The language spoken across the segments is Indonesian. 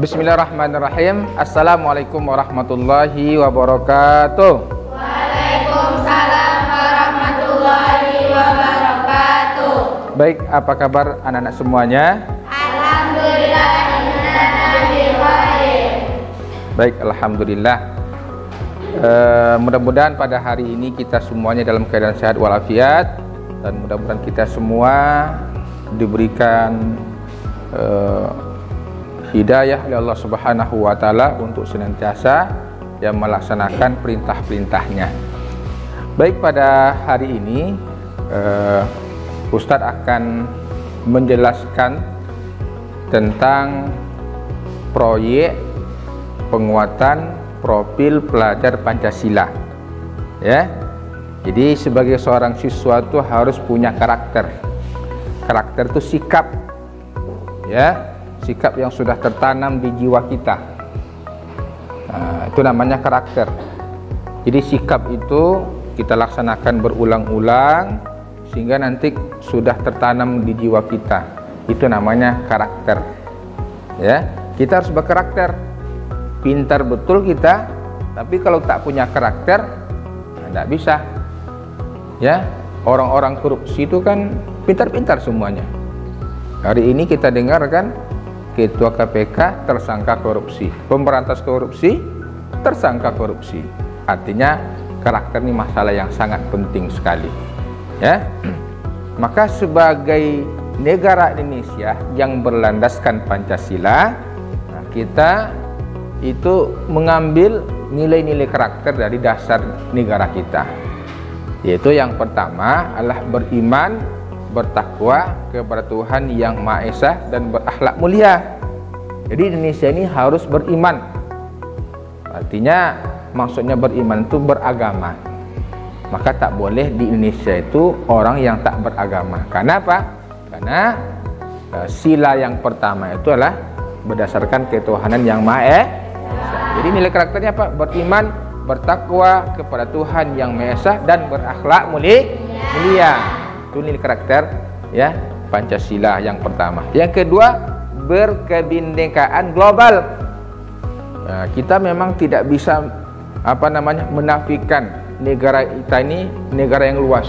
Bismillahirrahmanirrahim. Assalamualaikum warahmatullahi wabarakatuh. Waalaikumsalam warahmatullahi wabarakatuh. Baik, apa kabar anak-anak semuanya? Alhamdulillah, baik, alhamdulillah. Mudah-mudahan pada hari ini kita semuanya dalam keadaan sehat walafiat, dan mudah-mudahan kita semua diberikan hidayah oleh Allah Subhanahu wa taala untuk senantiasa yang melaksanakan perintah-perintahnya. Baik, pada hari ini Ustadz akan menjelaskan tentang proyek penguatan profil pelajar Pancasila. Ya. Jadi sebagai seorang siswa itu harus punya karakter. Karakter itu sikap. Ya. Sikap yang sudah tertanam di jiwa kita. Nah, itu namanya karakter. Jadi sikap itu kita laksanakan berulang-ulang sehingga nanti sudah tertanam di jiwa kita. Itu namanya karakter. Ya, kita harus berkarakter. Pintar betul kita, tapi kalau tak punya karakter, tidak bisa. Ya, orang-orang korupsi itu kan pintar-pintar semuanya. Hari ini kita dengar kan, Ketua KPK tersangka korupsi, pemberantas korupsi tersangka korupsi. Artinya karakter ini masalah yang sangat penting sekali. Ya, maka sebagai negara Indonesia yang berlandaskan Pancasila, nah kita itu mengambil nilai-nilai karakter dari dasar negara kita. Yaitu yang pertama adalah beriman, bertakwa kepada Tuhan yang Maha Esa dan berakhlak mulia. Jadi Indonesia ini harus beriman. Artinya maksudnya beriman itu beragama. Maka tak boleh di Indonesia itu orang yang tak beragama. Karena apa? Karena sila yang pertama itu adalah berdasarkan ketuhanan yang Maha Esa. Jadi nilai karakternya apa? Beriman, bertakwa kepada Tuhan yang Maha Esa dan berakhlak mulia. Itu nilai karakter ya Pancasila yang pertama. Yang kedua, berkebinekaan global. Nah, kita memang tidak bisa menafikan negara kita ini negara yang luas.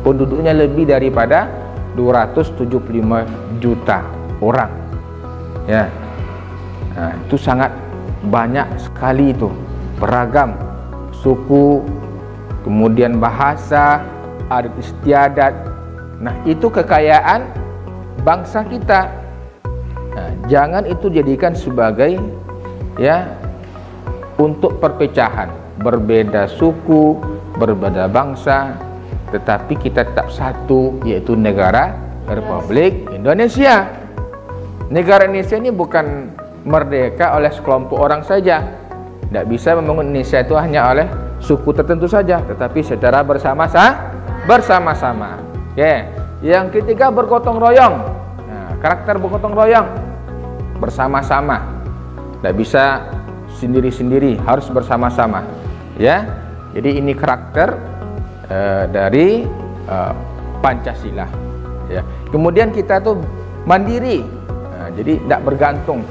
Penduduknya lebih daripada 275 juta orang. Ya. Nah, itu sangat banyak sekali itu. Beragam suku, kemudian bahasa, adat istiadat. Nah, itu kekayaan bangsa kita. Nah, jangan itu jadikan sebagai ya untuk perpecahan, berbeda suku, berbeda bangsa, tetapi kita tetap satu, yaitu negara Republik Indonesia. Negara Indonesia ini bukan merdeka oleh sekelompok orang saja. Tidak bisa membangun Indonesia itu hanya oleh suku tertentu saja, tetapi secara bersama-sama. Oke. Yang ketiga, bergotong royong. Nah, karakter bergotong royong, bersama-sama. Tidak bisa sendiri-sendiri, harus bersama-sama. Ya. Jadi ini karakter dari Pancasila. Ya. Kemudian kita tuh mandiri. Nah, jadi tidak bergantung.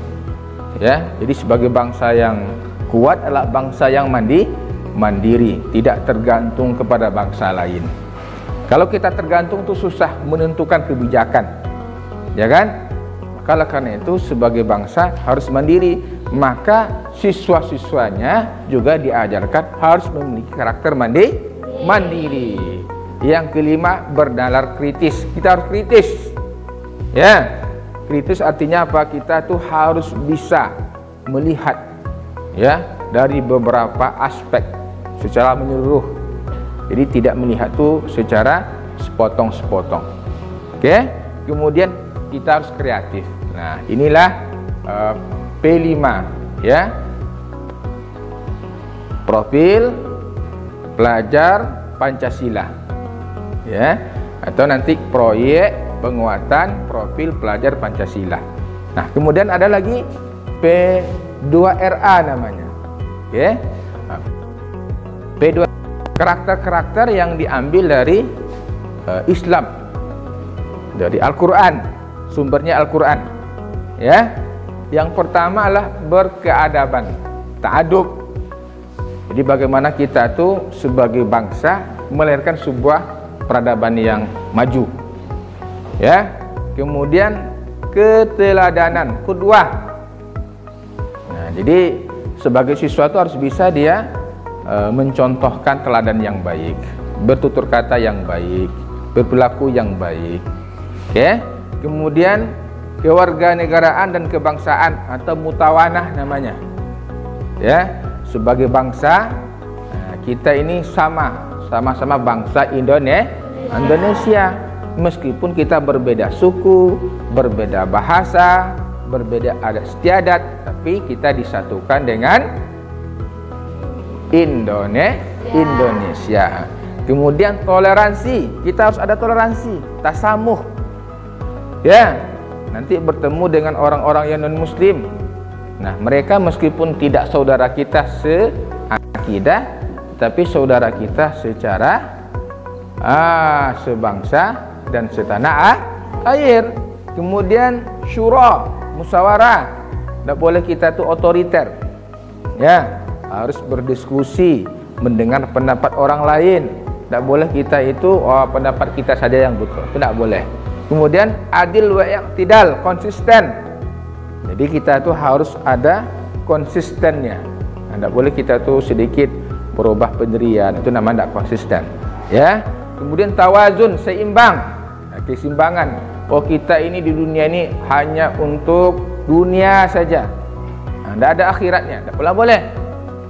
Ya. Jadi sebagai bangsa yang kuat adalah bangsa yang mandiri, tidak tergantung kepada bangsa lain. Kalau kita tergantung itu susah menentukan kebijakan, ya kan? Maka karena itu sebagai bangsa harus mandiri. Maka siswa-siswanya juga diajarkan harus memiliki karakter mandiri. Yang kelima, bernalar kritis. Kita harus kritis. Ya, kritis artinya apa? Kita tuh harus bisa melihat ya dari beberapa aspek secara menyeluruh. Jadi tidak melihat tuh secara sepotong-sepotong. Oke? Kemudian kita harus kreatif. Nah, inilah P5 ya. Profil pelajar Pancasila. Ya, atau nanti proyek penguatan profil pelajar Pancasila. Nah, kemudian ada lagi P2RA namanya. Oke? Nah, P2 karakter-karakter yang diambil dari Islam, dari Al-Quran, sumbernya Al-Quran, ya. Yang pertama adalah berkeadaban, ta'adub. Jadi bagaimana kita tuh sebagai bangsa melahirkan sebuah peradaban yang maju. Ya. Kemudian keteladanan, qudwah. Nah, jadi sebagai siswa itu harus bisa dia mencontohkan teladan yang baik, bertutur kata yang baik, berperilaku yang baik. Oke. Kemudian kewarganegaraan dan kebangsaan atau mutawanah namanya. Ya, sebagai bangsa kita ini sama-sama bangsa Indonesia. Meskipun kita berbeda suku, berbeda bahasa, berbeda adat istiadat, tapi kita disatukan dengan Indonesia. Kemudian toleransi, kita harus ada toleransi, tasamuh. Ya, nanti bertemu dengan orang-orang yang non muslim. Nah, mereka meskipun tidak saudara kita seakidah, tapi saudara kita secara sebangsa dan setanah air. Kemudian syura, musyawarah. Tidak boleh kita tuh otoriter. Ya, harus berdiskusi, mendengar pendapat orang lain. Tidak boleh kita itu pendapat kita saja yang betul. Tidak boleh. Kemudian adil wa iqtidal, konsisten. Jadi kita tuh harus ada konsistennya. Tidak boleh kita tuh sedikit berubah pendirian, itu namanya tidak konsisten. Ya. Kemudian tawazun, seimbang. Keseimbangan. Oh, kita ini di dunia ini hanya untuk dunia saja. Tidak ada akhiratnya. Tidak pula boleh.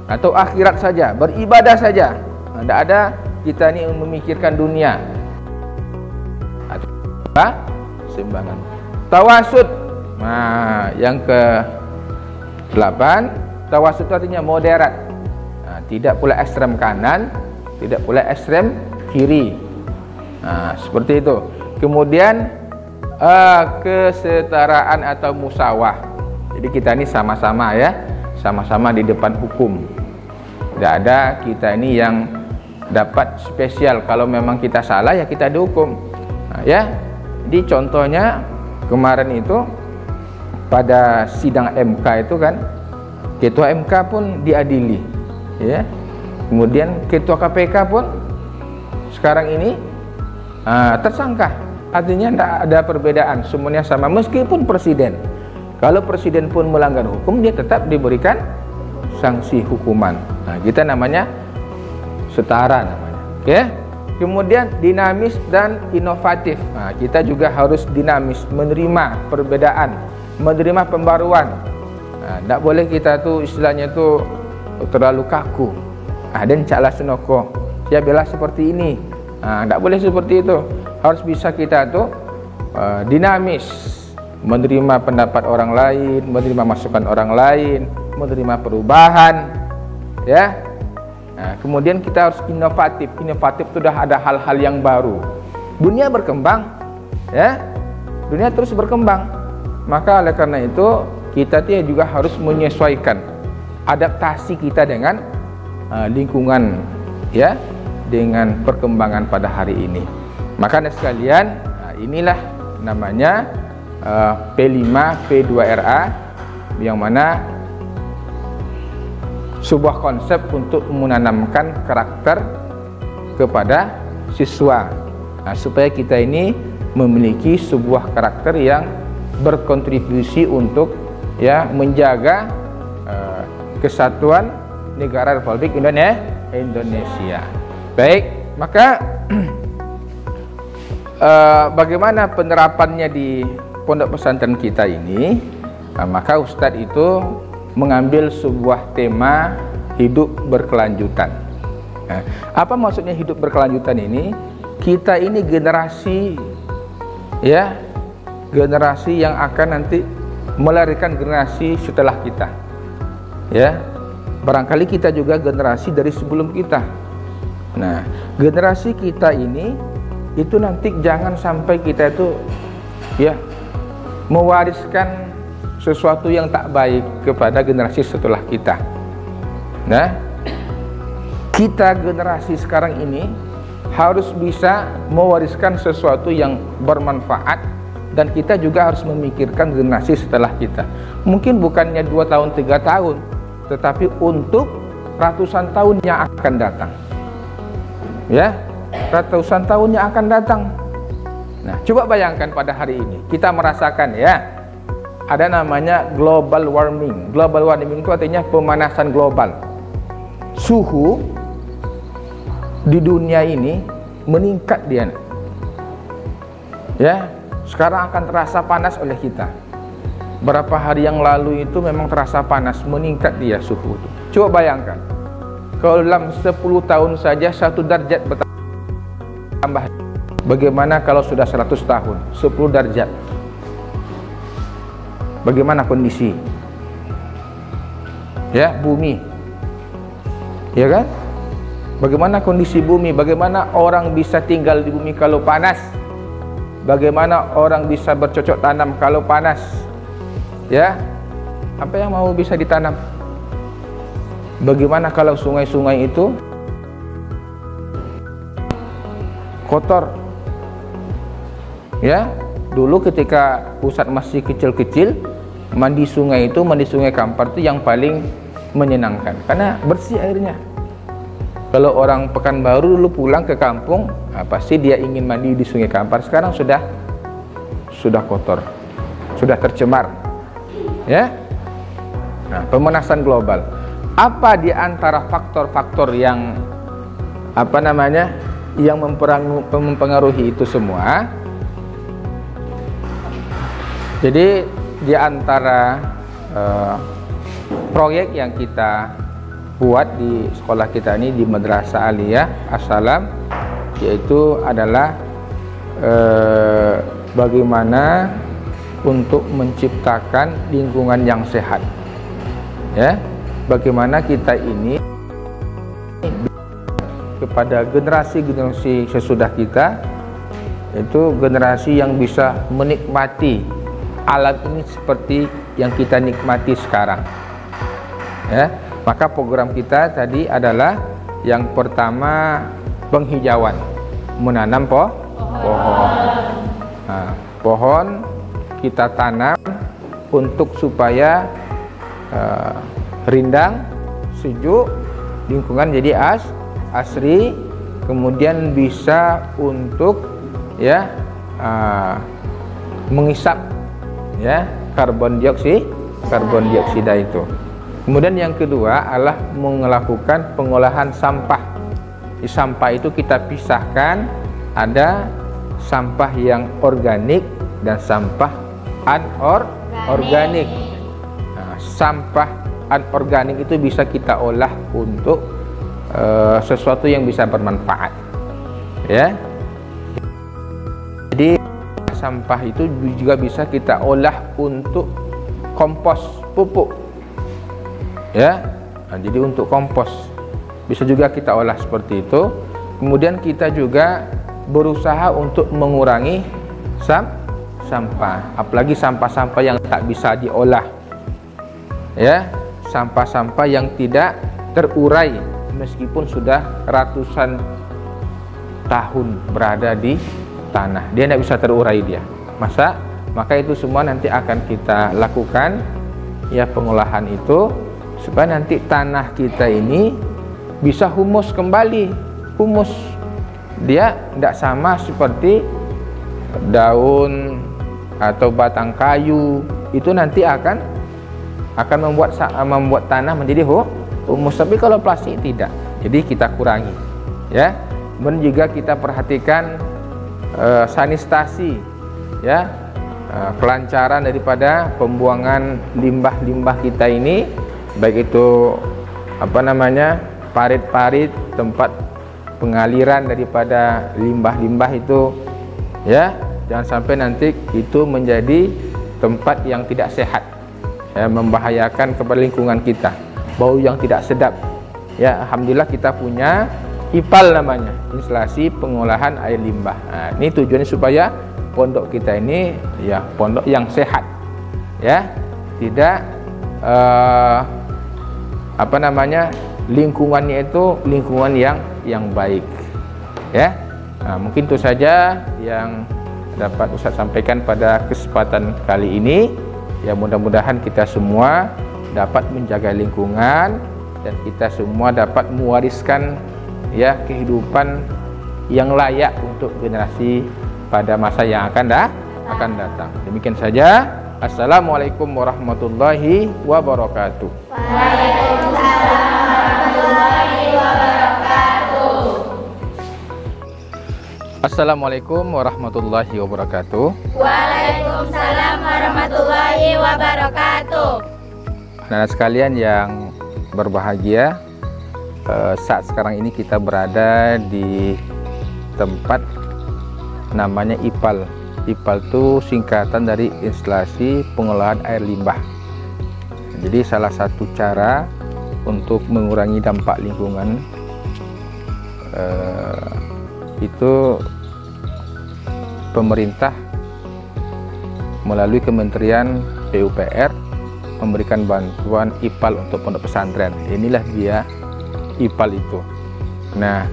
Atau akhirat saja, beribadah saja. Tidak ada kita ini memikirkan dunia. Atau keseimbangan. Tawasud. Nah, yang ke-8, tawasud artinya moderat. Nah, tidak pula ekstrem kanan, tidak pula ekstrem kiri. Nah, seperti itu. Kemudian kesetaraan atau musawah. Jadi kita ini sama-sama ya, sama-sama di depan hukum. Tidak ada kita ini yang dapat spesial. Kalau memang kita salah ya kita dihukum. Nah, ya. Jadi contohnya kemarin itu pada sidang MK itu kan, ketua MK pun diadili, ya. Kemudian ketua KPK pun sekarang ini tersangka. Artinya tidak ada perbedaan, semuanya sama. Meskipun presiden, kalau presiden pun melanggar hukum, dia tetap diberikan sanksi hukuman. Nah, kita namanya setara namanya. Oke. Kemudian dinamis dan inovatif. Nah, kita juga harus dinamis, menerima perbedaan, menerima pembaruan. Nah, tidak boleh kita tuh istilahnya tuh terlalu kaku. Dan caklah senoko, ya bela seperti ini. Tidak boleh seperti itu. Harus bisa kita tuh dinamis, menerima pendapat orang lain, menerima masukan orang lain, menerima perubahan, ya. Nah, kemudian kita harus inovatif. Inovatif itu sudah ada hal-hal yang baru. Dunia berkembang, ya. Dunia terus berkembang. Maka oleh karena itu kita juga harus menyesuaikan adaptasi kita dengan lingkungan, ya, dengan perkembangan pada hari ini. Maka sekalian, inilah namanya P5 P2RA, yang mana sebuah konsep untuk menanamkan karakter kepada siswa. Nah, supaya kita ini memiliki sebuah karakter yang berkontribusi untuk ya menjaga kesatuan negara Republik Indonesia. Baik, maka bagaimana penerapannya di pondok pesantren kita ini? Nah, maka Ustadz itu mengambil sebuah tema hidup berkelanjutan. Nah, apa maksudnya hidup berkelanjutan ini? Kita ini generasi, ya, generasi yang akan nanti melahirkan generasi setelah kita, ya. Barangkali kita juga generasi dari sebelum kita. Nah, generasi kita ini itu nanti jangan sampai kita itu ya mewariskan sesuatu yang tak baik kepada generasi setelah kita. Nah, kita generasi sekarang ini harus bisa mewariskan sesuatu yang bermanfaat, dan kita juga harus memikirkan generasi setelah kita. Mungkin bukannya 2 tahun 3 tahun, tetapi untuk ratusan tahun yang akan datang. Ya, ratusan tahun yang akan datang. Nah, coba bayangkan pada hari ini kita merasakan ya, ada namanya global warming. Global warming itu artinya pemanasan global. Suhu di dunia ini meningkat dia. Ya, sekarang akan terasa panas oleh kita. Berapa hari yang lalu itu memang terasa panas, meningkat dia suhu itu. Coba bayangkan, kalau dalam 10 tahun saja 1 derajat bertambah, bagaimana kalau sudah 100 tahun, 10 derajat? Bagaimana kondisi? Ya, bumi. Ya kan? Bagaimana kondisi bumi? Bagaimana orang bisa tinggal di bumi kalau panas? Bagaimana orang bisa bercocok tanam kalau panas? Ya, apa yang mau bisa ditanam? Bagaimana kalau sungai-sungai itu kotor? Ya, dulu ketika Ustadz masih kecil-kecil, mandi sungai Kampar itu yang paling menyenangkan karena bersih airnya. Kalau orang Pekanbaru dulu pulang ke kampung, pasti dia ingin mandi di Sungai Kampar. Sekarang sudah kotor, sudah tercemar. Ya, nah, pemanasan global. Apa di antara faktor-faktor yang yang mempengaruhi itu semua? Jadi di antara proyek yang kita buat di sekolah kita ini, di Madrasah Aliyah As-Salam, yaitu adalah bagaimana untuk menciptakan lingkungan yang sehat. Ya, bagaimana kita ini kepada generasi-generasi sesudah kita, itu generasi yang bisa menikmati alam ini seperti yang kita nikmati sekarang. Ya, maka program kita tadi adalah yang pertama penghijauan, menanam pohon. Nah, pohon kita tanam untuk supaya rindang, sejuk, lingkungan jadi asri, kemudian bisa untuk ya mengisap ya karbon dioksida itu. Kemudian yang kedua adalah melakukan pengolahan sampah. Di sampah itu kita pisahkan, ada sampah yang organik dan sampah anorganik. Nah, sampah anorganik itu bisa kita olah untuk sesuatu yang bisa bermanfaat. Ya. Jadi sampah itu juga bisa kita olah untuk kompos pupuk. Ya. Nah, jadi untuk kompos bisa juga kita olah seperti itu. Kemudian kita juga berusaha untuk mengurangi sampah, apalagi sampah-sampah yang tak bisa diolah. Ya, sampah-sampah yang tidak terurai meskipun sudah ratusan tahun berada di tanah, dia tidak bisa terurai dia. Maka itu semua nanti akan kita lakukan ya, pengolahan itu supaya nanti tanah kita ini bisa humus kembali. Humus dia tidak sama seperti daun atau batang kayu, itu nanti akan membuat tanah menjadi humus. Tapi kalau plastik tidak, jadi kita kurangi ya. Kemudian juga kita perhatikan sanitasi ya, kelancaran daripada pembuangan limbah-limbah kita ini, baik itu parit-parit, tempat pengaliran daripada limbah-limbah itu ya, jangan sampai nanti itu menjadi tempat yang tidak sehat ya, membahayakan kepada lingkungan kita, bau yang tidak sedap ya. Alhamdulillah kita punya IPAL namanya, instalasi pengolahan air limbah. Nah, ini tujuannya supaya pondok kita ini ya pondok yang sehat ya, tidak lingkungannya itu lingkungan yang baik ya. Nah, mungkin itu saja yang dapat Ustaz sampaikan pada kesempatan kali ini. Ya, mudah-mudahan kita semua dapat menjaga lingkungan dan kita semua dapat mewariskan ya kehidupan yang layak untuk generasi pada masa yang akan datang. Demikian saja. Assalamualaikum warahmatullahi wabarakatuh. Waalaikumsalam warahmatullahi wabarakatuh. Assalamualaikum warahmatullahi wabarakatuh. Waalaikumsalam warahmatullahi wabarakatuh. Anak-anak sekalian yang berbahagia, saat sekarang ini kita berada di tempat namanya IPAL. IPAL itu singkatan dari instalasi pengolahan air limbah. Jadi salah satu cara untuk mengurangi dampak lingkungan itu pemerintah melalui Kementerian PUPR memberikan bantuan IPAL untuk pondok pesantren. Inilah dia IPAL itu. Nah,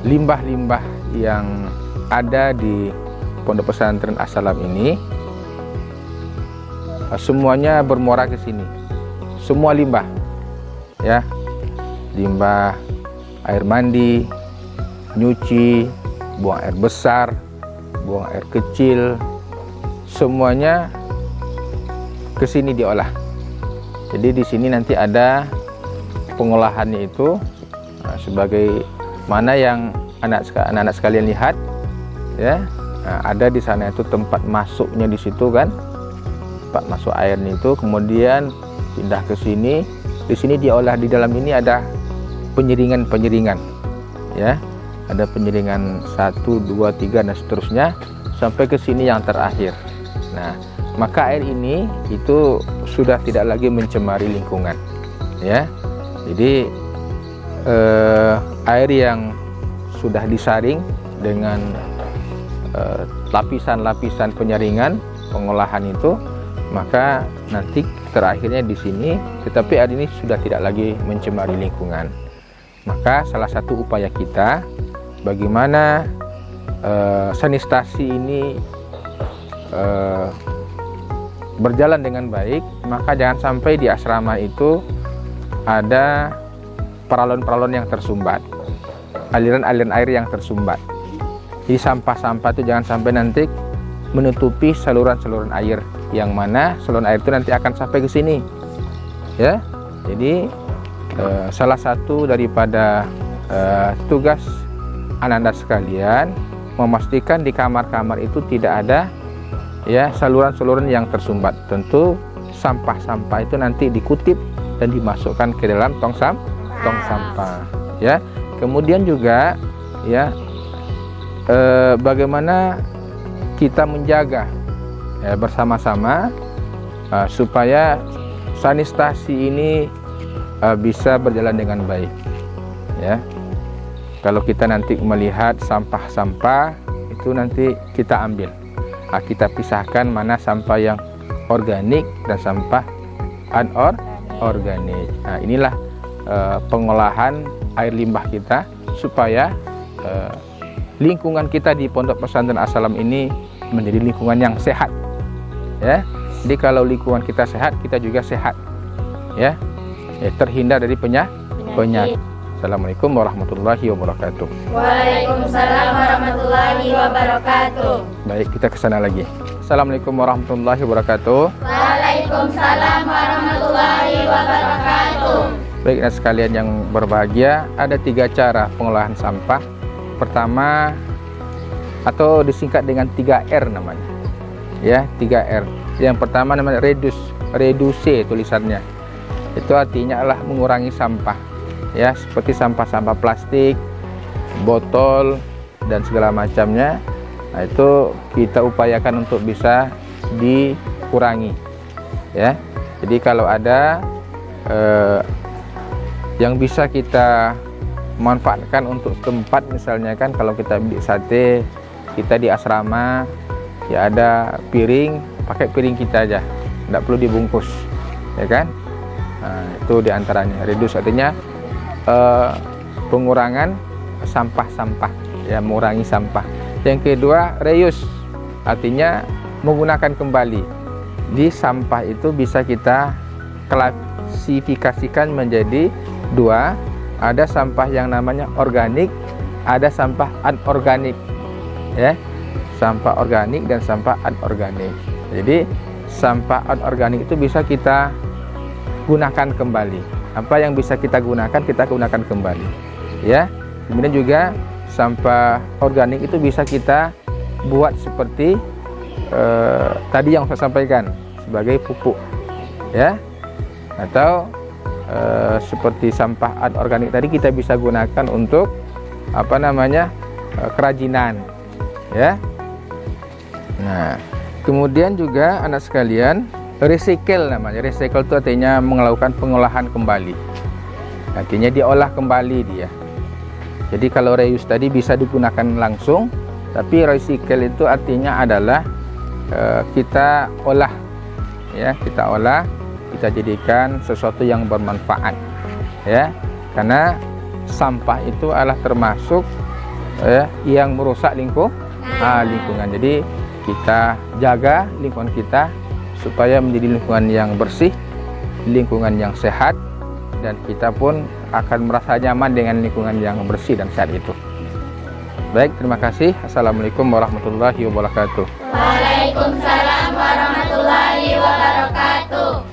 limbah-limbah yang ada di pondok pesantren As-Salam ini semuanya bermuara ke sini. Semua limbah, ya, limbah air mandi, nyuci, buang air besar, buang air kecil, semuanya ke sini diolah. Jadi di sini nanti ada pengolahannya itu, sebagai mana yang anak-anak sekalian lihat, ya. Ada di sana itu tempat masuknya di situ kan, tempat masuk airnya itu, kemudian pindah ke sini. Di sini diolah, di dalam ini ada penyiringan, ya, ada penyiringan 1, 2, 3 dan seterusnya sampai ke sini yang terakhir. Nah, maka air ini itu sudah tidak lagi mencemari lingkungan, ya. Jadi air yang sudah disaring dengan lapisan-lapisan penyaringan pengolahan itu, maka nanti terakhirnya di sini, tetapi air ini sudah tidak lagi mencemari lingkungan. Maka salah satu upaya kita bagaimana sanitasi ini berjalan dengan baik, maka jangan sampai di asrama itu ada paralon-paralon yang tersumbat, aliran-aliran air yang tersumbat. Jadi sampah-sampah itu jangan sampai nanti menutupi saluran-saluran air, yang mana saluran air itu nanti akan sampai ke sini, ya. Jadi salah satu daripada tugas anak-anak sekalian memastikan di kamar-kamar itu tidak ada ya saluran-saluran yang tersumbat. Tentu sampah-sampah itu nanti dikutip dan dimasukkan ke dalam tong sampah, ya. Kemudian juga ya bagaimana kita menjaga ya, bersama-sama supaya sanitasi ini bisa berjalan dengan baik, ya. Kalau kita nanti melihat sampah-sampah itu nanti kita ambil, kita pisahkan mana sampah yang organik dan sampah anorganik. Nah, inilah pengolahan air limbah kita supaya lingkungan kita di Pondok Pesantren As-Salam ini menjadi lingkungan yang sehat, ya. Jadi kalau lingkungan kita sehat, kita juga sehat, ya, terhindar dari penyakit. Assalamualaikum warahmatullahi wabarakatuh. Waalaikumsalam warahmatullahi wabarakatuh. Baik, kita ke sana lagi. Assalamualaikum warahmatullahi wabarakatuh. Waalaikumsalam warahmatullahi wabarakatuh. Baik, dan sekalian yang berbahagia, ada 3 cara pengolahan sampah. Pertama, atau disingkat dengan 3R namanya, ya, 3R. Yang pertama namanya reduce tulisannya. Itu artinya adalah mengurangi sampah, ya, seperti sampah-sampah plastik, botol dan segala macamnya. Nah, itu kita upayakan untuk bisa dikurangi, ya. Jadi kalau ada yang bisa kita manfaatkan untuk tempat, misalnya kan kalau kita beli sate, kita di asrama ya ada piring, pakai piring kita aja, tidak perlu dibungkus, ya kan. Nah, itu diantaranya reduce, artinya pengurangan sampah-sampah, ya, mengurangi sampah. Yang kedua reuse, artinya menggunakan kembali. Di sampah itu bisa kita klasifikasikan menjadi dua. Ada sampah yang namanya organik, ada sampah anorganik, ya. Sampah organik dan sampah anorganik. Jadi sampah anorganik itu bisa kita gunakan kembali. Apa yang bisa kita gunakan kembali, ya. Kemudian juga sampah organik itu bisa kita buat seperti tadi yang saya sampaikan sebagai pupuk, ya. Atau seperti sampah anorganik tadi kita bisa gunakan untuk kerajinan, ya. Nah, kemudian juga anak sekalian, recycle namanya. Recycle itu artinya melakukan pengolahan kembali. Artinya diolah kembali dia. Jadi kalau reuse tadi bisa digunakan langsung, tapi recycle itu artinya adalah kita olah, ya, kita jadikan sesuatu yang bermanfaat, ya. Karena sampah itu adalah termasuk yang merusak lingkungan. Jadi kita jaga lingkungan kita supaya menjadi lingkungan yang bersih, lingkungan yang sehat, dan kita pun akan merasa nyaman dengan lingkungan yang bersih dan sehat itu. Baik, terima kasih. Assalamualaikum warahmatullahi wabarakatuh. Waalaikumsalam warahmatullahi wabarakatuh.